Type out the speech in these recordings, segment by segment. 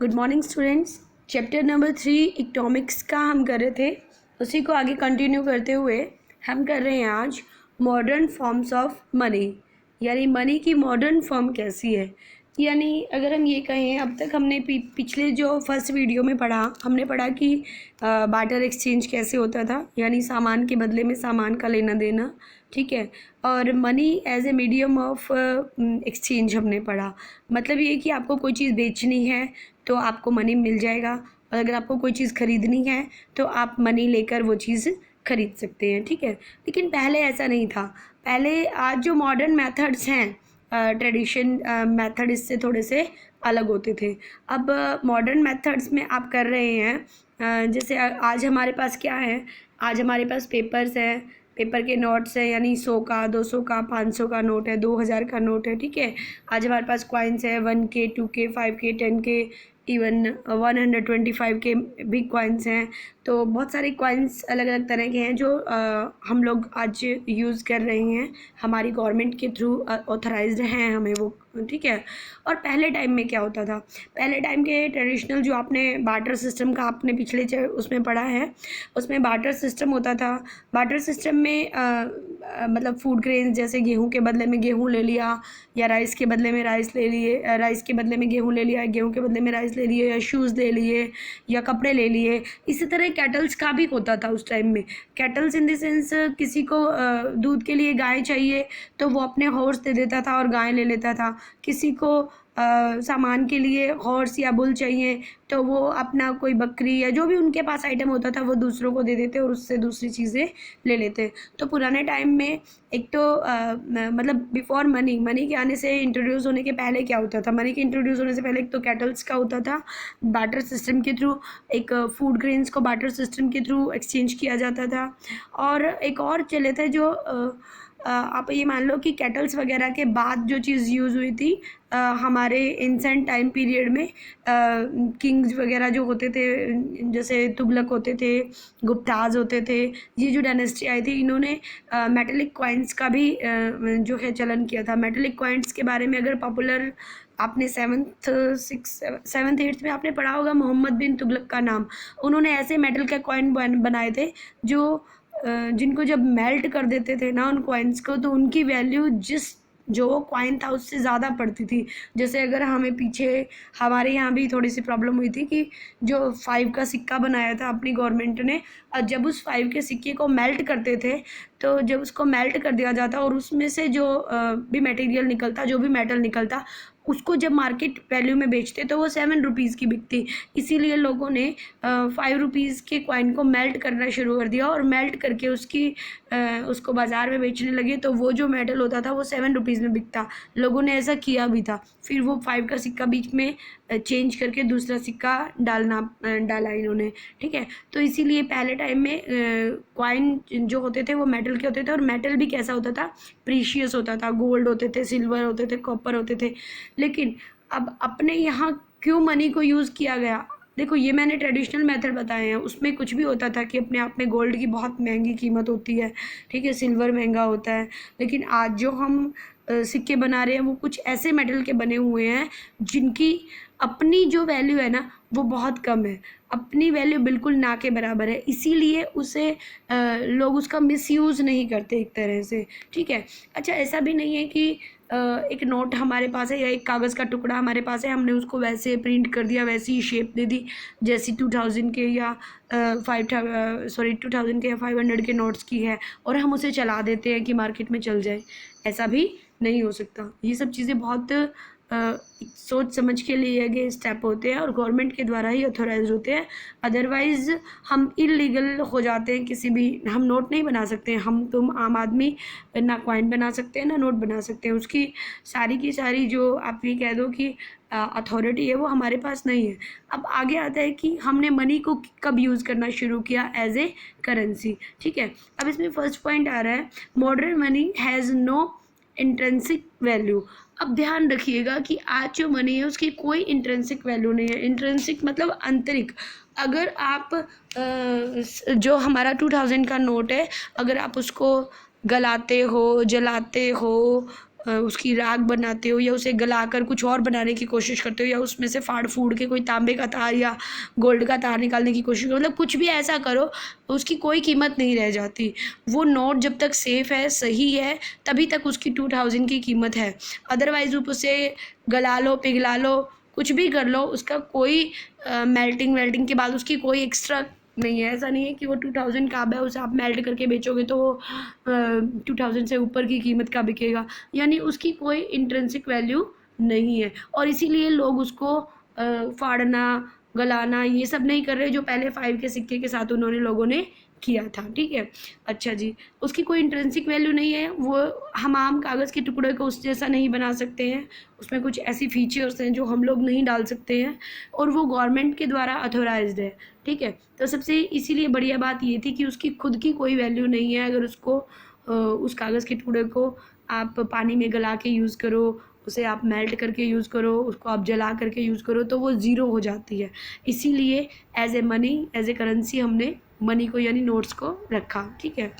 Good morning students. Chapter number 3 economics का हम कर रहे थे, उसी को आगे कंटिन्यू करते हुए हम कर रहे हैं आज मॉडर्न फॉर्म्स ऑफ मनी, यानी मनी की मॉडर्न फॉर्म कैसी है। यानी अगर हम ये कहें, अब तक हमने पिछले जो फर्स्ट वीडियो में हमने पढ़ा कि बार्टर एक्सचेंज कैसे होता था, यानी सामान के बदले में सामान का लेना देना, ठीक है। और money as a medium of exchange हमने पढ़ा। मतलब ये कि आपको कोई चीज़ बेचनी है तो आपको मनी मिल जाएगा, और अगर आपको कोई चीज़ ख़रीदनी है तो आप मनी लेकर वो चीज़ खरीद सकते हैं, ठीक है। लेकिन पहले ऐसा नहीं था। पहले आज जो मॉडर्न मेथड्स हैं, ट्रेडिशन मेथड इससे थोड़े से अलग होते थे। अब मॉडर्न मेथड्स में आप कर रहे हैं, जैसे आज हमारे पास क्या है, आज हमारे पास पेपर्स हैं, पेपर के नोट्स हैं, यानी 100 का, 200 का, 500 का नोट है, 2000 का नोट है, ठीक है। आज हमारे पास कॉइन्स है 1K, 2K, 5K, 10K, even 125 के भी कॉइन्स हैं। तो बहुत सारे कॉइन्स अलग अलग तरह के हैं जो हम लोग आज यूज़ कर रहे हैं, हमारी गवर्नमेंट के थ्रू ऑथराइज्ड हैं हमें वो, ठीक है। और पहले टाइम में क्या होता था, पहले टाइम के ट्रेडिशनल जो आपने बार्टर सिस्टम का आपने पिछले उसमें पढ़ा है, उसमें बार्टर सिस्टम होता था। बार्टर सिस्टम में मतलब फूड ग्रेन, जैसे गेहूं के बदले में गेहूं ले लिया, या राइस के बदले में राइस ले लिए, राइस के बदले में गेहूं ले लिया, गेहूं के बदले में राइस ले लिए, या शूज़ ले लिए, या कपड़े ले लिए। इसी तरह कैटल्स का भी होता था उस टाइम में। कैटल्स इन द सेंस, किसी को दूध के लिए गाय चाहिए तो वो अपने हॉर्स दे देता था और गाय ले लेता था। किसी को सामान के लिए हॉर्स या बुल चाहिए तो वो अपना कोई बकरी या जो भी उनके पास आइटम होता था वो दूसरों को दे देते और उससे दूसरी चीज़ें ले लेते। तो पुराने टाइम में एक तो मतलब बिफोर मनी के आने से, इंट्रोड्यूस होने के पहले क्या होता था, मनी के इंट्रोड्यूस होने से पहले एक तो कैटल्स का होता था, बार्टर सिस्टम के थ्रू एक फूड ग्रेन्स को बार्टर सिस्टम के थ्रू एक्सचेंज किया जाता था। और एक और चले थे जो आप ये मान लो कि कैटल्स वगैरह के बाद जो चीज़ यूज़ हुई थी हमारे एंसेंट टाइम पीरियड में, किंग्स वगैरह जो होते थे, जैसे तुगलक होते थे, गुप्ताज होते थे, ये जो डायनेस्टी आई थी, इन्होंने मेटलिक कॉइन्स का भी जो है चलन किया था। मेटलिक कॉइन्स के बारे में अगर पॉपुलर आपने 7th 8th में आपने पढ़ा होगा, मोहम्मद बिन तुगलक का नाम। उन्होंने ऐसे मेटल के कॉइन बनाए थे जो जिनको जब मेल्ट कर देते थे ना उन कॉइन्स को, तो उनकी वैल्यू जो कॉइन था उससे ज़्यादा पड़ती थी। जैसे अगर हमें पीछे हमारे यहाँ भी थोड़ी सी प्रॉब्लम हुई थी कि जो 5 का सिक्का बनाया था अपनी गवर्नमेंट ने, और जब उस 5 के सिक्के को मेल्ट करते थे, तो जब उसको मेल्ट कर दिया जाता और उसमें से जो भी मटेरियल निकलता, जो भी मेटल निकलता, उसको जब मार्केट वैल्यू में बेचते तो वो 7 रुपीज़ की बिकती। इसीलिए लोगों ने 5 रुपीज़ के कॉइन को मेल्ट करना शुरू कर दिया और मेल्ट करके उसको बाज़ार में बेचने लगे। तो वो जो मेटल होता था वो 7 रुपीज़ में बिकता। लोगों ने ऐसा किया भी था। फिर वो 5 का सिक्का बीच में चेंज करके दूसरा सिक्का डाला इन्होंने, ठीक है। तो इसीलिए पहले टाइम में कॉइन जो होते थे वो मेटल के होते थे, और मेटल भी कैसा होता था, प्रीशियस होता था। गोल्ड होते थे, सिल्वर होते थे, कॉपर होते थे। लेकिन अब अपने यहाँ क्यों मनी को यूज़ किया गया, देखो ये मैंने ट्रेडिशनल मेथड बताए हैं, उसमें कुछ भी होता था कि अपने आप में गोल्ड की बहुत महंगी कीमत होती है, ठीक है, सिल्वर महंगा होता है। लेकिन आज जो हम सिक्के बना रहे हैं वो कुछ ऐसे मेटल के बने हुए हैं जिनकी अपनी जो वैल्यू है ना वो बहुत कम है, अपनी वैल्यू बिल्कुल ना के बराबर है। इसीलिए उसे लोग उसका मिसयूज़ नहीं करते एक तरह से, ठीक है। अच्छा, ऐसा भी नहीं है कि एक नोट हमारे पास है या एक कागज़ का टुकड़ा हमारे पास है, हमने उसको वैसे प्रिंट कर दिया, वैसी ही शेप दे दी जैसी 2000 के या 2000 के या 500 के नोट्स की है, और हम उसे चला देते हैं कि मार्केट में चल जाए। ऐसा भी नहीं हो सकता। ये सब चीज़ें बहुत सोच समझ के लिए गए स्टेप होते हैं और गवर्नमेंट के द्वारा ही ऑथोराइज होते हैं। अदरवाइज़ हम इलीगल हो जाते हैं। किसी भी, हम नोट नहीं बना सकते हैं, हम तुम आम आदमी ना कॉइन बना सकते हैं ना नोट बना सकते हैं। उसकी सारी की सारी जो आप ये कह दो कि अथॉरिटी है वो हमारे पास नहीं है। अब आगे आता है कि हमने मनी को कब यूज़ करना शुरू किया एज ए करेंसी, ठीक है। अब इसमें फर्स्ट पॉइंट आ रहा है, modern money has no intrinsic value. अब ध्यान रखिएगा कि आज जो मनी है उसकी कोई इंट्रिंसिक वैल्यू नहीं है। इंट्रिंसिक मतलब आंतरिक। अगर आप जो हमारा 2000 का नोट है, अगर आप उसको गलाते हो, जलाते हो, उसकी राख बनाते हो या उसे गलाकर कुछ और बनाने की कोशिश करते हो या उसमें से फाड़ फूड़ के कोई तांबे का तार या गोल्ड का तार निकालने की कोशिश करो, मतलब कुछ भी ऐसा करो, उसकी कोई कीमत नहीं रह जाती। वो नोट जब तक सेफ़ है, सही है, तभी तक उसकी 2000 की कीमत है। अदरवाइज़ आप उसे गला लो, पिघला लो, कुछ भी कर लो, उसका कोई मेल्टिंग वेल्टिंग के बाद उसकी कोई एक्स्ट्रा नहीं है। ऐसा नहीं है कि वो 2000 का है, उसे आप मेल्ट करके बेचोगे तो वो 2000 से ऊपर की कीमत का बिकेगा, यानी उसकी कोई इंट्रिंसिक वैल्यू नहीं है। और इसीलिए लोग उसको फाड़ना, गलाना ये सब नहीं कर रहे जो पहले 5 के सिक्के के साथ उन्होंने लोगों ने किया था, ठीक है। अच्छा जी, उसकी कोई इंट्रिंसिक वैल्यू नहीं है, वो हम आम कागज़ के टुकड़े को उस जैसा नहीं बना सकते हैं, उसमें कुछ ऐसी फीचर्स हैं जो हम लोग नहीं डाल सकते हैं, और वो गवर्नमेंट के द्वारा अथोराइज्ड है, ठीक है। तो सबसे इसीलिए बढ़िया बात ये थी कि उसकी खुद की कोई वैल्यू नहीं है। अगर उसको उस कागज़ के टुकड़े को आप पानी में गला के यूज़ करो, उसे आप मेल्ट करके यूज़ करो, उसको आप जला करके यूज़ करो, तो वो ज़ीरो हो जाती है। इसीलिए as a money, as a currency हमने मनी को यानी नोट्स को रखा, ठीक है।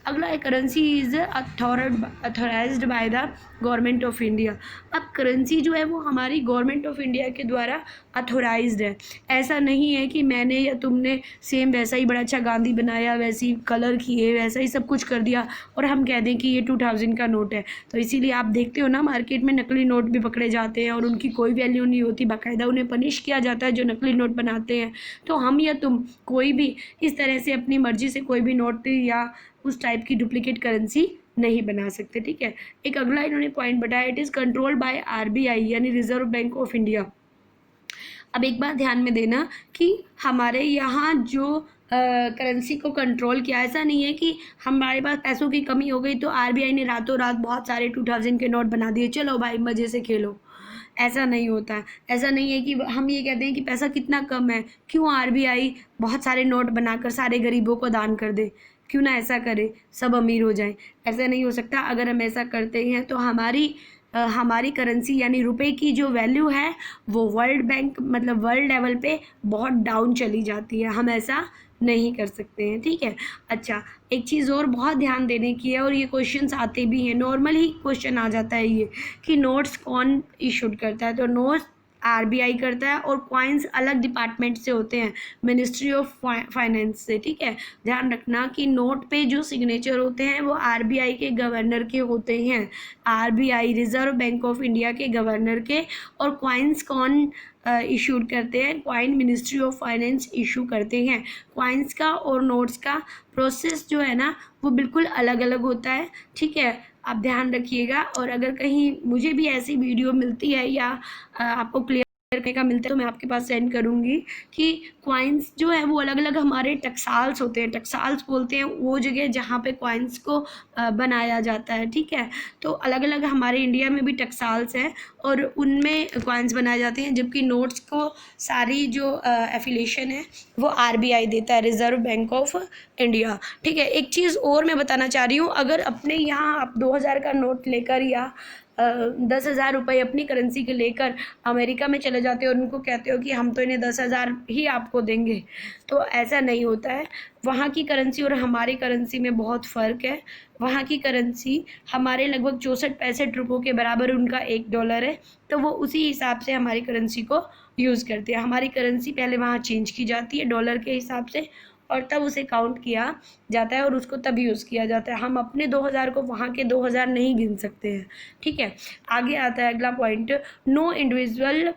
अगला है currency is authorised by the government of India. अब करेंसी जो है वो हमारी गवर्नमेंट ऑफ इंडिया के द्वारा अथोराइज्ड है। ऐसा नहीं है कि मैंने या तुमने सेम वैसा ही बड़ा अच्छा गांधी बनाया, वैसी कलर किए, वैसा ही सब कुछ कर दिया और हम कह दें कि ये 2000 का नोट है। तो इसीलिए आप देखते हो ना, मार्केट में नकली नोट भी पकड़े जाते हैं और उनकी कोई वैल्यू नहीं होती, बाकायदा उन्हें पनिश किया जाता है जो नकली नोट बनाते हैं। तो हम या तुम कोई भी इस तरह से अपनी मर्जी से कोई भी नोट या उस टाइप की डुप्लीकेट करेंसी नहीं बना सकते, ठीक है। एक अगला इन्होंने पॉइंट बताया, it is controlled by RBI यानी रिजर्व बैंक ऑफ इंडिया। अब एक बात ध्यान में देना कि हमारे यहाँ जो करेंसी को कंट्रोल किया, ऐसा नहीं है कि हमारे पास पैसों की कमी हो गई तो आरबीआई ने रातों रात बहुत सारे 2000 के नोट बना दिए, चलो भाई मज़े से खेलो। ऐसा नहीं होता है। ऐसा नहीं है कि हम ये कहते हैं कि पैसा कितना कम है, क्यों आरबीआई बहुत सारे नोट बनाकर सारे गरीबों को दान कर दे, क्यों ना ऐसा करे, सब अमीर हो जाएं। ऐसा नहीं हो सकता। अगर हम ऐसा करते हैं तो हमारी करेंसी यानी रुपए की जो वैल्यू है वो वर्ल्ड बैंक मतलब वर्ल्ड लेवल पे बहुत डाउन चली जाती है। हम ऐसा नहीं कर सकते हैं, ठीक है। अच्छा, एक चीज़ और बहुत ध्यान देने की है, और ये क्वेश्चंस आते भी हैं, नॉर्मल ही क्वेश्चन आ जाता है ये, कि नोट्स कौन इशूड करता है। तो नोट्स आरबीआई करता है और कॉइन्स अलग डिपार्टमेंट से होते हैं, मिनिस्ट्री ऑफ फाइनेंस से, ठीक है। ध्यान रखना कि नोट पे जो सिग्नेचर होते हैं वो आरबीआई के गवर्नर के होते हैं, RBI reserve bank of India के गवर्नर के। और कॉइन्स कौन इशूड करते हैं? Coin ministry of finance issue करते हैं। कॉइन्स का और नोट्स का प्रोसेस जो है ना वो बिल्कुल अलग अलग होता है, ठीक है। आप ध्यान रखिएगा। और अगर कहीं मुझे भी ऐसी वीडियो मिलती है या आपको क्लियर करने का मिलता है तो मैं आपके पास सेंड करूँगी कि कॉइन्स जो है वो अलग अलग हमारे टकसाल्स होते हैं। टकसाल्स बोलते हैं वो जगह जहाँ पे कॉइन्स को बनाया जाता है, ठीक है। तो अलग अलग हमारे इंडिया में भी टकसाल्स हैं और उनमें कॉइन्स बनाए जाते हैं, जबकि नोट्स को सारी जो एफिलिएशन है वो आरबीआई देता है, रिजर्व बैंक ऑफ इंडिया, ठीक है। एक चीज़ और मैं बताना चाह रही हूँ, अगर अपने यहाँ आप 2000 का नोट लेकर या 10,000 रुपये अपनी करेंसी के लेकर अमेरिका में चले जाते हो और उनको कहते हो कि हम तो इन्हें 10,000 ही आपको देंगे, तो ऐसा नहीं होता है। वहाँ की करेंसी और हमारी करेंसी में बहुत फ़र्क है। वहाँ की करेंसी हमारे लगभग 64-65 रुपयों के बराबर उनका $1 है, तो वो उसी हिसाब से हमारी करेंसी को यूज़ करते हैं। हमारी करेंसी पहले वहाँ चेंज की जाती है डॉलर के हिसाब से और तब उसे काउंट किया जाता है और उसको तब यूज़ किया जाता है। हम अपने 2000 को वहाँ के 2000 नहीं गिन सकते हैं, ठीक है। आगे आता है अगला पॉइंट, नो इंडिविजुअल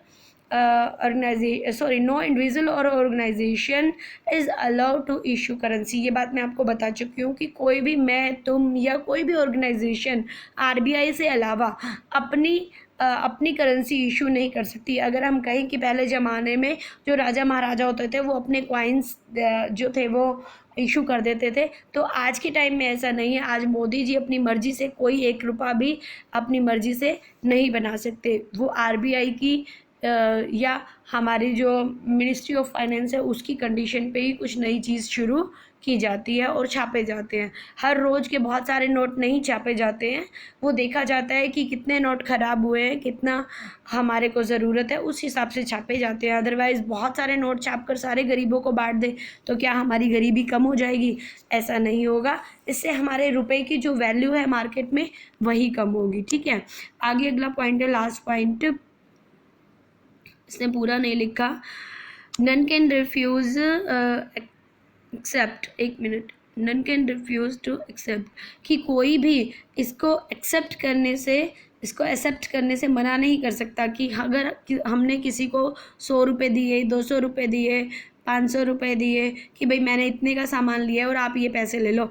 और organisation is allowed to issue currency. ये बात मैं आपको बता चुकी हूँ कि कोई भी, मैं, तुम या कोई भी ऑर्गेनाइजेशन आरबीआई से अलावा अपनी करेंसी इशू नहीं कर सकती। अगर हम कहें कि पहले ज़माने में जो राजा महाराजा होते थे वो अपने कॉइन्स जो थे वो इशू कर देते थे, तो आज के टाइम में ऐसा नहीं है। आज मोदी जी अपनी मर्ज़ी से कोई 1 रुपया भी अपनी मर्ज़ी से नहीं बना सकते। वो आरबीआई की या हमारी जो मिनिस्ट्री ऑफ फाइनेंस है उसकी कंडीशन पे ही कुछ नई चीज़ शुरू की जाती है और छापे जाते हैं। हर रोज़ के बहुत सारे नोट नहीं छापे जाते हैं, वो देखा जाता है कि कितने नोट ख़राब हुए हैं, कितना हमारे को ज़रूरत है, उस हिसाब से छापे जाते हैं। अदरवाइज़ बहुत सारे नोट छाप कर सारे गरीबों को बांट दें तो क्या हमारी गरीबी कम हो जाएगी? ऐसा नहीं होगा। इससे हमारे रुपए की जो वैल्यू है मार्केट में वही कम होगी। ठीक है, आगे अगला पॉइंट है, लास्ट पॉइंट, इसने पूरा नहीं लिखा। नन कैन रिफ्यूज़ एक्सेप्ट, एक minute, none can refuse to accept, कि कोई भी इसको एक्सेप्ट करने से मना नहीं कर सकता। कि अगर हमने किसी को 100 रुपये दिए, 200 रुपये दिए, 500 रुपये दिए कि भाई मैंने इतने का सामान लिया है और आप ये पैसे ले लो,